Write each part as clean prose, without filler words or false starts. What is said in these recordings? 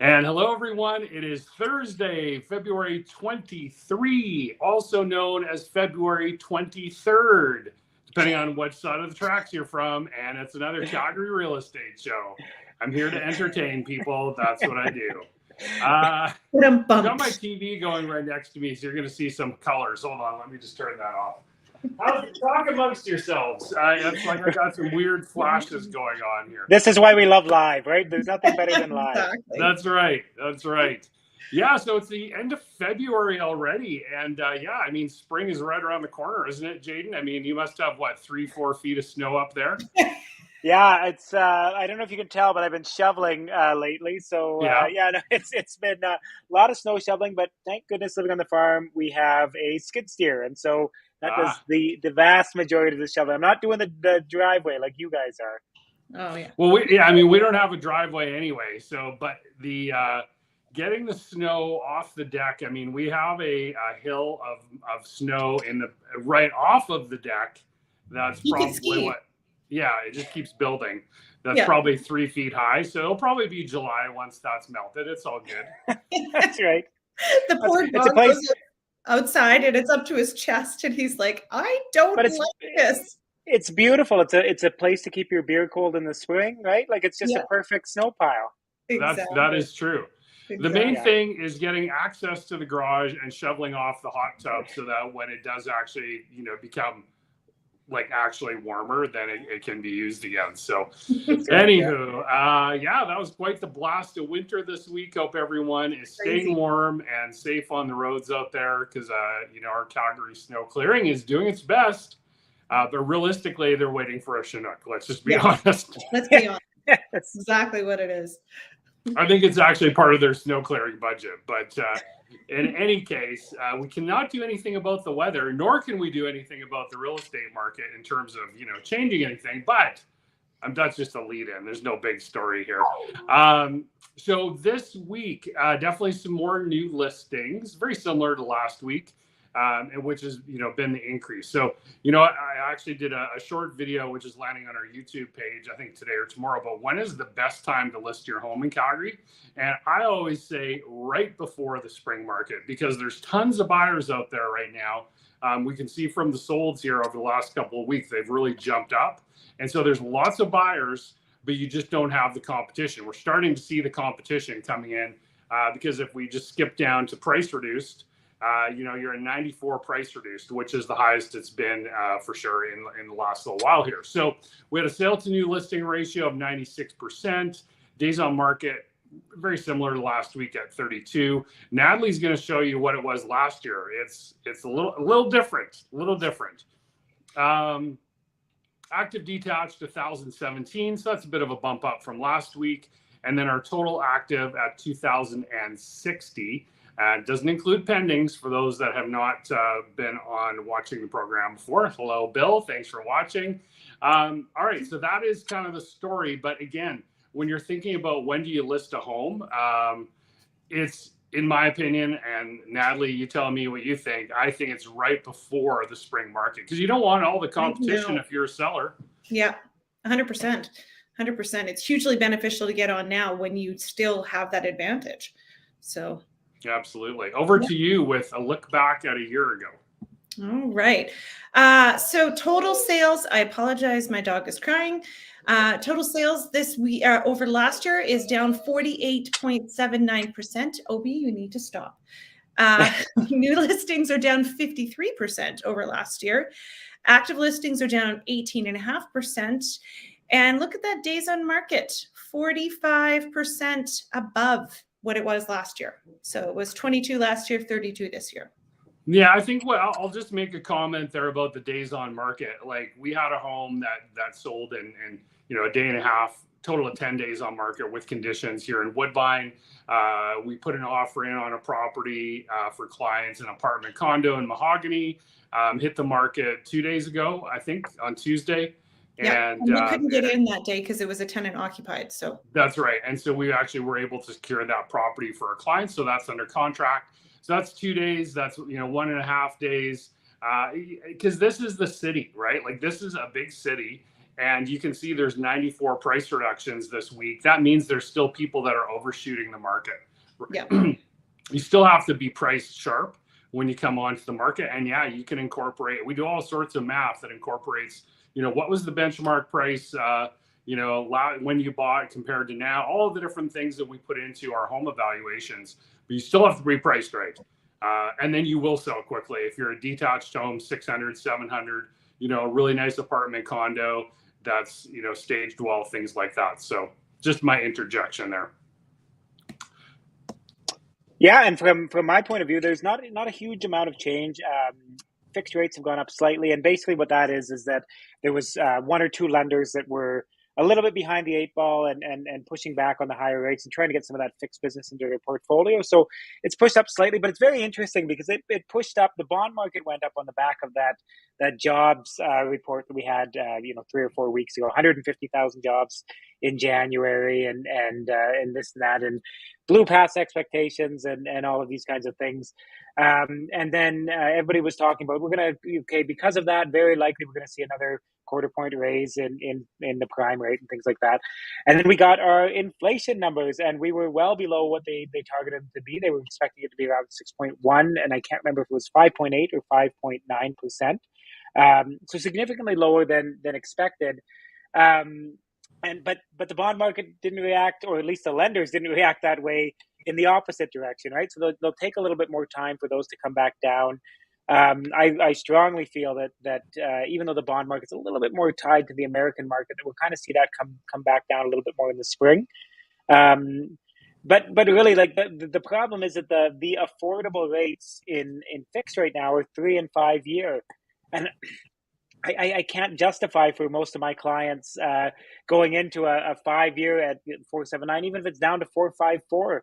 And hello, everyone. It is Thursday, February 23, also known as February 23rd, depending on which side of the tracks you're from. And it's another Calgary real estate show. I'm here to entertain people. That's what I do. I've got my TV going right next to me, so you're going to see some colors. Hold on. Let me just turn that off. Talk amongst yourselves. It's like I got some weird flashes going on here. This is why we love live, right? There's nothing better than live. Exactly. That's right. That's right. Yeah, so it's the end of February already. And yeah, I mean, spring is right around the corner, isn't it, Jaden? I mean, you must have, what, 3-4 feet of snow up there? Yeah, it's. I don't know if you can tell, but I've been shoveling lately. So Yeah. no, it's been a lot of snow shoveling. But thank goodness, living on the farm, we have a skid steer, and so that does the vast majority of the shoveling. I'm not doing the driveway like you guys are. Oh yeah. Well, I mean, we don't have a driveway anyway. So, but the getting the snow off the deck. I mean, we have a hill of snow in the right off of the deck. That's probably what. Yeah, it just keeps building. That's probably 3 feet high. So it'll probably be July once that's melted. It's all good. That's right. The poor dog goes outside and it's up to his chest, and he's like, "I don't like this." It's beautiful. It's a place to keep your beer cold in the spring, right? Like it's just a perfect snow pile. Exactly. That is true. Exactly. The main thing is getting access to the garage and shoveling off the hot tub so that when it does actually, become like actually warmer, then it can be used again. So anywho, that was quite the blast of winter this week. Hope everyone is staying warm and safe on the roads out there, because our Calgary snow clearing is doing its best, but realistically they're waiting for a Chinook. Let's just be honest. Let's be honest. That's exactly what it is. I think it's actually part of their snow clearing budget, but in any case, we cannot do anything about the weather, nor can we do anything about the real estate market in terms of, changing anything, but that's just a lead in. There's no big story here. So this week, definitely some more new listings, very similar to last week. And which has, been the increase. So, I actually did a short video, which is landing on our YouTube page, I think today or tomorrow, but when is the best time to list your home in Calgary? And I always say right before the spring market, because there's tons of buyers out there right now. We can see from the solds here over the last couple of weeks, they've really jumped up. And so there's lots of buyers, but you just don't have the competition. We're starting to see the competition coming in because if we just skip down to price reduced, you're a 94 price reduced, which is the highest it's been for sure in the last little while here. So we had a sale to new listing ratio of 96%. Days on market, very similar to last week at 32. Natalie's going to show you what it was last year. It's a little different. Active detached 1,017, so that's a bit of a bump up from last week. And then our total active at 2,060. Doesn't include pendings for those that have not been on watching the program before. Hello, Bill. Thanks for watching. All right, so that is kind of the story. But again, when you're thinking about when do you list a home, it's, in my opinion, and Natalie, you tell me what you think. I think it's right before the spring market, because you don't want all the competition if you're a seller. Yeah, 100%. 100%. It's hugely beneficial to get on now when you still have that advantage. So. Absolutely. Over to you with a look back at a year ago. All right. So total sales, I apologize, my dog is crying. Total sales this week over last year is down 48.79%. Obi, you need to stop. New listings are down 53% over last year. Active listings are down 18.5%. And look at that, days on market, 45% above what it was last year. So it was 22 last year, 32 this year. Yeah, I think I'll just make a comment there about the days on market. Like, we had a home that sold in a day and a half, total of 10 days on market with conditions here in Woodbine. We put an offer in on a property for clients, an apartment condo in Mahogany, hit the market 2 days ago, I think on Tuesday. Yeah, and we couldn't get in that day because it was a tenant occupied. So that's right. And so we actually were able to secure that property for our clients. So that's under contract. So that's 2 days. That's 1.5 days. Because this is the city, right? Like, this is a big city. And you can see there's 94 price reductions this week. That means there's still people that are overshooting the market. Yeah. You still have to be price sharp when you come onto the market. And yeah, you can incorporate, we do all sorts of math that incorporates, what was the benchmark price, when you bought compared to now, all of the different things that we put into our home evaluations, but you still have to be priced right. And then you will sell quickly. If you're a detached home, 600, 700, a really nice apartment condo that's, staged well, things like that. So just my interjection there. Yeah, and from my point of view, there's not a huge amount of change. Fixed rates have gone up slightly, and basically what that is that there was one or two lenders that were a little bit behind the eight ball and pushing back on the higher rates and trying to get some of that fixed business into their portfolio. So it's pushed up slightly, but it's very interesting because it pushed up. The bond market went up on the back of that jobs report that we had 3 or 4 weeks ago. 150,000 jobs in January, and this and that, and blew past expectations and all of these kinds of things. And then everybody was talking about because of that, very likely we're going to see another quarter point raise in the prime rate and things like that. And then we got our inflation numbers, and we were well below what they targeted to be. They were expecting it to be around 6.1, and I can't remember if it was 5.8 or 5.9%. So significantly lower than expected. But the bond market didn't react, or at least the lenders didn't react that way in the opposite direction, right? So they'll take a little bit more time for those to come back down. I strongly feel that even though the bond market's a little bit more tied to the American market, that we'll kind of see that come back down a little bit more in the spring. But really, like the problem is that the affordable rates in fixed right now are 3 and 5 year, and I can't justify for most of my clients going into a 5 year at 4.79, even if it's down to 4.54.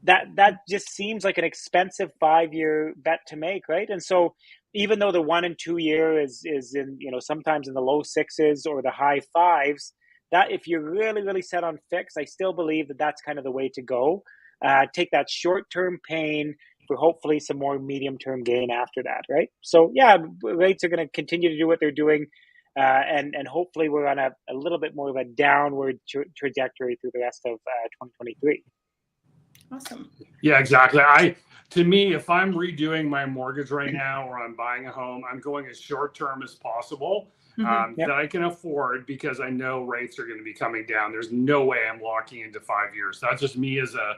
That just seems like an expensive 5 year bet to make, right? And so even though the 1 and 2 year is in sometimes in the low 6s or the high 5s, that if you're really, really set on fixed, I still believe that that's kind of the way to go. Take that short term pain for hopefully some more medium term gain after that, right? So yeah, rates are going to continue to do what they're doing, and hopefully we're on a little bit more of a downward trajectory through the rest of 2023. Awesome. Yeah, exactly. To me, if I'm redoing my mortgage right now or I'm buying a home, I'm going as short term as possible that I can afford, because I know rates are going to be coming down. There's no way I'm locking into 5 years. That's just me as a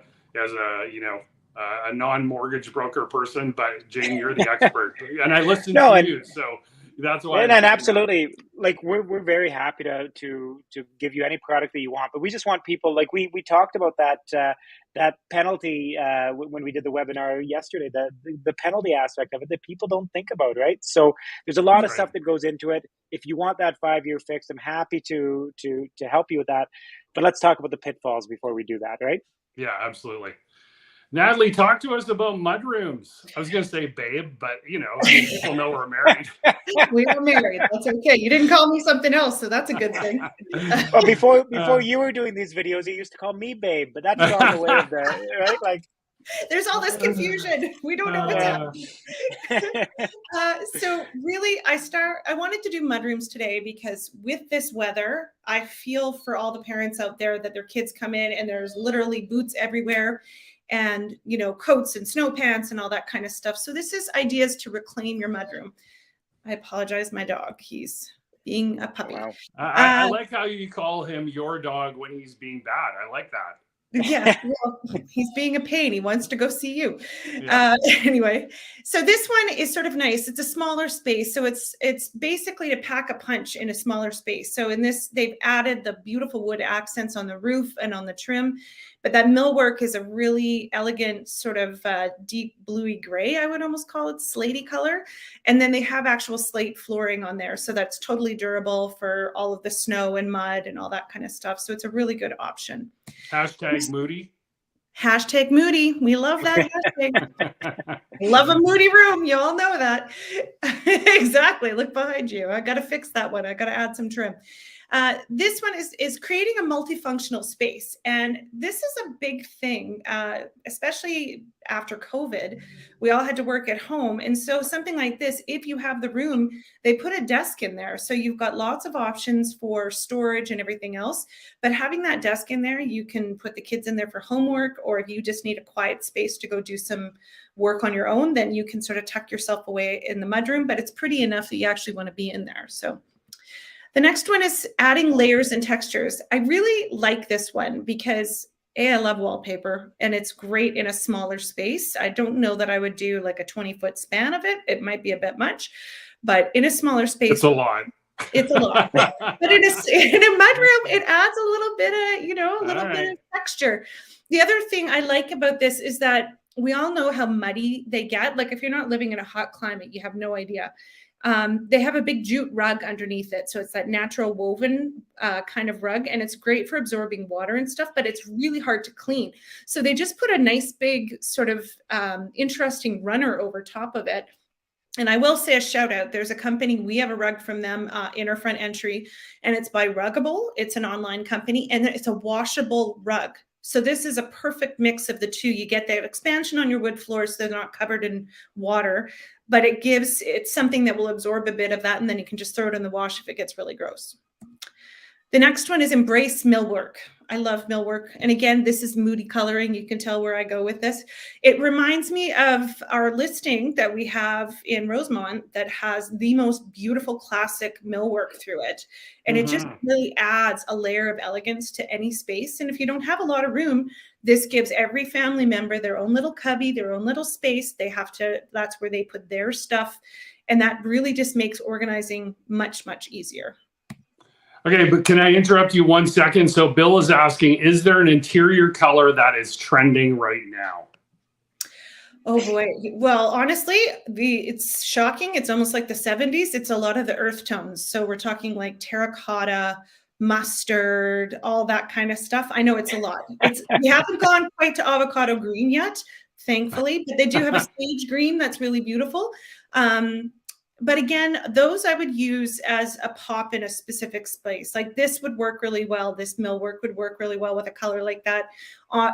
non-mortgage broker person. But Jane, you're the expert, and I listen to you, so that's why. And absolutely, like we're very happy to give you any product that you want, but we just want people, like we talked about that penalty when we did the webinar yesterday, the penalty aspect of it that people don't think about, right? So there's a lot of stuff that goes into it. If you want that 5 year fix, I'm happy to help you with that. But let's talk about the pitfalls before we do that, right? Yeah, absolutely. Natalie, talk to us about mudrooms. I was going to say babe, but people know we're married. We were married. That's okay. You didn't call me something else, so that's a good thing. Well, before you were doing these videos, you used to call me babe, but that's gone the way of the, right? Like, there's all this confusion. We don't know what's happening. So really, I wanted to do mudrooms today because with this weather, I feel for all the parents out there that their kids come in and there's literally boots everywhere, and coats and snow pants and all that kind of stuff. So this is ideas to reclaim your mudroom. I apologize, my dog. He's being a puppy. Wow. I like how you call him your dog when he's being bad. I like that. Yeah, well, he's being a pain. He wants to go see you. Yeah. Anyway, so this one is sort of nice. It's a smaller space. So it's basically to pack a punch in a smaller space. So in this, they've added the beautiful wood accents on the roof and on the trim, but that millwork is a really elegant sort of deep bluey gray, I would almost call it, slatey color. And then they have actual slate flooring on there. So that's totally durable for all of the snow and mud and all that kind of stuff. So it's a really good option. Hashtag Moody. Hashtag Moody. We love that hashtag. Love a moody room. You all know that. Exactly. Look behind you. I got to fix that one. I got to add some trim. This one is creating a multifunctional space. And this is a big thing, especially after COVID. We all had to work at home. And so something like this, if you have the room, they put a desk in there. So you've got lots of options for storage and everything else. But having that desk in there, you can put the kids in there for homework, or if you just need a quiet space to go do some work on your own, then you can sort of tuck yourself away in the mudroom, but it's pretty enough that you actually want to be in there. So the next one is adding layers and textures. I really like this one because I love wallpaper and it's great in a smaller space. I don't know that I would do like a 20-foot span of it. It might be a bit much, but in a smaller space. It's a lot. It's a lot. But in a mudroom, it adds a little bit of, a little bit of texture. The other thing I like about this is that we all know how muddy they get. Like if you're not living in a hot climate, you have no idea. They have a big jute rug underneath it. So it's that natural woven kind of rug, and it's great for absorbing water and stuff, but it's really hard to clean. So they just put a nice big sort of interesting runner over top of it. And I will say a shout out. There's a company, we have a rug from them in our front entry, and it's by Ruggable. It's an online company, and it's a washable rug. So this is a perfect mix of the two. You get the expansion on your wood floors, so they're not covered in water, but it's something that will absorb a bit of that, and then you can just throw it in the wash if it gets really gross. The next one is embrace millwork. I love millwork. And again, this is moody coloring. You can tell where I go with this. It reminds me of our listing that we have in Rosemont that has the most beautiful classic millwork through it. And it just really adds a layer of elegance to any space. And if you don't have a lot of room, this gives every family member their own little cubby, their own little space. That's where they put their stuff. And that really just makes organizing much, much easier. Okay, but can I interrupt you 1 second? So Bill is asking, is there an interior color that is trending right now? Oh boy. Well, honestly, it's shocking. It's almost like the 70s. It's a lot of the earth tones. So we're talking like terracotta, mustard, all that kind of stuff. I know it's a lot. We haven't gone quite to avocado green yet, thankfully, but they do have a sage green that's really beautiful. But again, those I would use as a pop in a specific space. Like this would work really well. This millwork would work really well with a color like that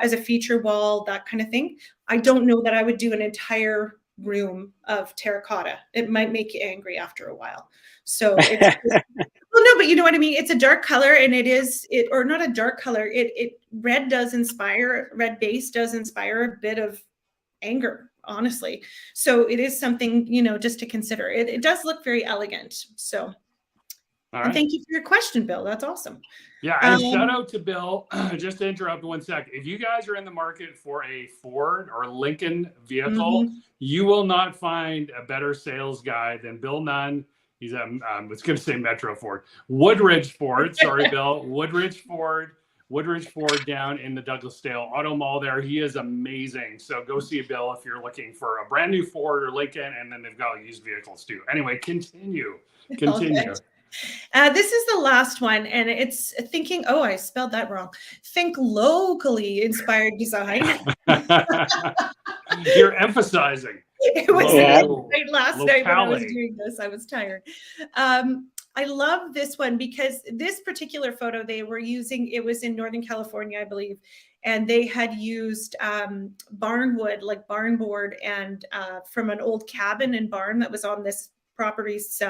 as a feature wall, that kind of thing. I don't know that I would do an entire room of terracotta. It might make you angry after a while. So it's well, no, but you know what I mean? It's a dark color, and or not a dark color. Red base does inspire a bit of anger, honestly. So it is something, just to consider. It does look very elegant. So and thank you for your question, Bill. That's awesome. Yeah, and shout out to Bill. Just to interrupt 1 second. If you guys are in the market for a Ford or Lincoln vehicle, you will not find a better sales guy than Bill Nunn. He's at, I was going to say Metro Ford. Woodridge Ford. Sorry, Bill. Woodridge Ford down in the Douglasdale Auto Mall there. He is amazing. So go see Bill if you're looking for a brand new Ford or Lincoln, and then they've got used vehicles too. Anyway, continue. This is the last one, and it's thinking, I spelled that wrong. Think locally inspired design. You're emphasizing. It was last night when I was doing this. I was tired. I love this one because this particular photo they were using, it was in Northern California, I believe, and they had used barn wood, like barn board, and from an old cabin and barn that was on this property's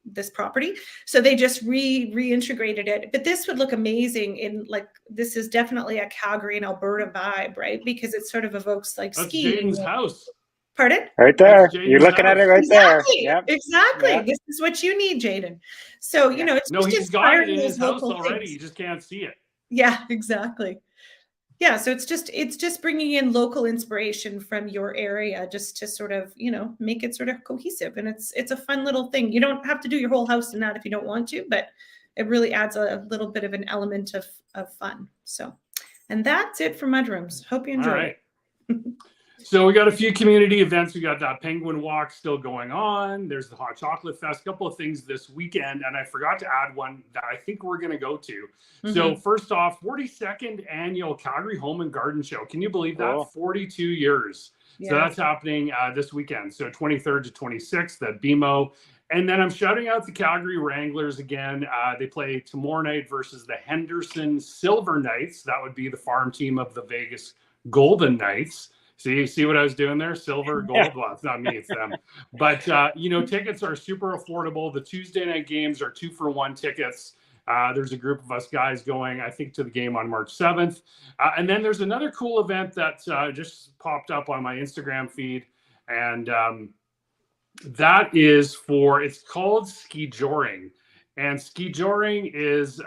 this property. So they just reintegrated it. But this would look amazing in this is definitely a Calgary and Alberta vibe, right? Because it sort of evokes like skiing. Jaden's house. Pardon? Right there. You're looking at it right there. Yep. Exactly. Yep. This is what you need, Jaden. So, it's just he's got it in his house already. Things. You just can't see it. Yeah, exactly. Yeah, so it's just bringing in local inspiration from your area just to sort of, make it sort of cohesive. And it's a fun little thing. You don't have to do your whole house in that if you don't want to, but it really adds a little bit of an element of fun. So, and that's it for mudrooms. Hope you enjoy it. So we got a few community events. We got that Penguin Walk still going on. There's the Hot Chocolate Fest, a couple of things this weekend. And I forgot to add one that I think we're going to go to. So first off, 42nd annual Calgary Home and Garden Show. Can you believe that? Oh. 42 years. Yeah. So that's happening this weekend. So 23rd to 26th at BMO. And then I'm shouting out the Calgary Wranglers again. They play tomorrow night versus the Henderson Silver Knights. That would be the farm team of the Vegas Golden Knights. See what I was doing there? Silver, gold. Yeah. Well, it's not me, it's them. But, tickets are super affordable. The Tuesday night games are 2-for-1 tickets. There's a group of us guys going, I think, to the game on March 7th. And then there's another cool event that just popped up on my Instagram feed. And that is it's called ski joring. And ski joring is,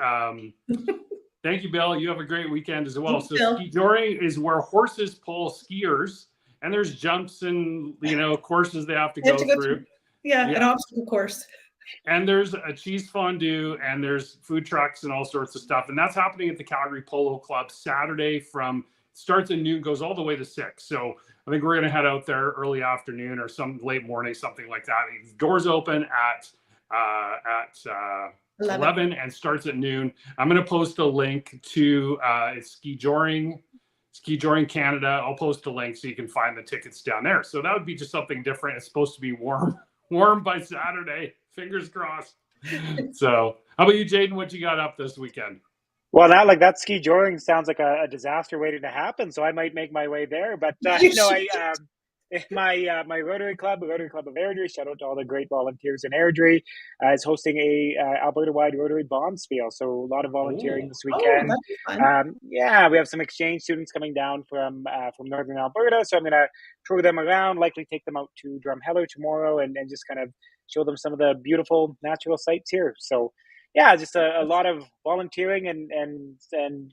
thank you, Bill. You have a great weekend as well. So ski joring is where horses pull skiers, and there's jumps and, courses they have to go through. Yeah, an obstacle course. And there's a cheese fondue, and there's food trucks and all sorts of stuff. And that's happening at the Calgary Polo Club Saturday starts at noon, goes all the way to 6. So I think we're going to head out there early afternoon or some late morning, something like that. Doors open at 11 and starts at noon. I'm going to post a link to Ski Joring Canada. I'll post a link so you can find the tickets down there. So that would be just something different. It's supposed to be warm by Saturday. Fingers crossed. So how about you, Jaden? What you got up this weekend? Well, now that ski joring sounds like a disaster waiting to happen, so I might make my way there. But my Rotary Club of Airdrie, shout out to all the great volunteers in Airdrie, is hosting a Alberta-wide Rotary Bonspiel. So a lot of volunteering this weekend. We have some exchange students coming down from Northern Alberta, so I'm going to tour them around, likely take them out to Drumheller tomorrow, and just kind of show them some of the beautiful natural sights here. So yeah, just a lot of volunteering and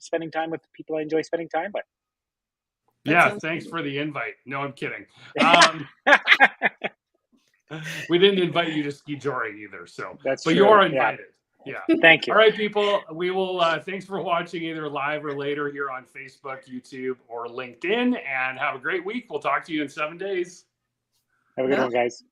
spending time with people I enjoy spending time with. Yeah, thanks for the invite. No, I'm kidding. We didn't invite you to ski joring either, but true. You are invited. Yeah. Thank you. All right, people. We will. Thanks for watching either live or later here on Facebook, YouTube, or LinkedIn, and have a great week. We'll talk to you in 7 days. Have a good one, guys.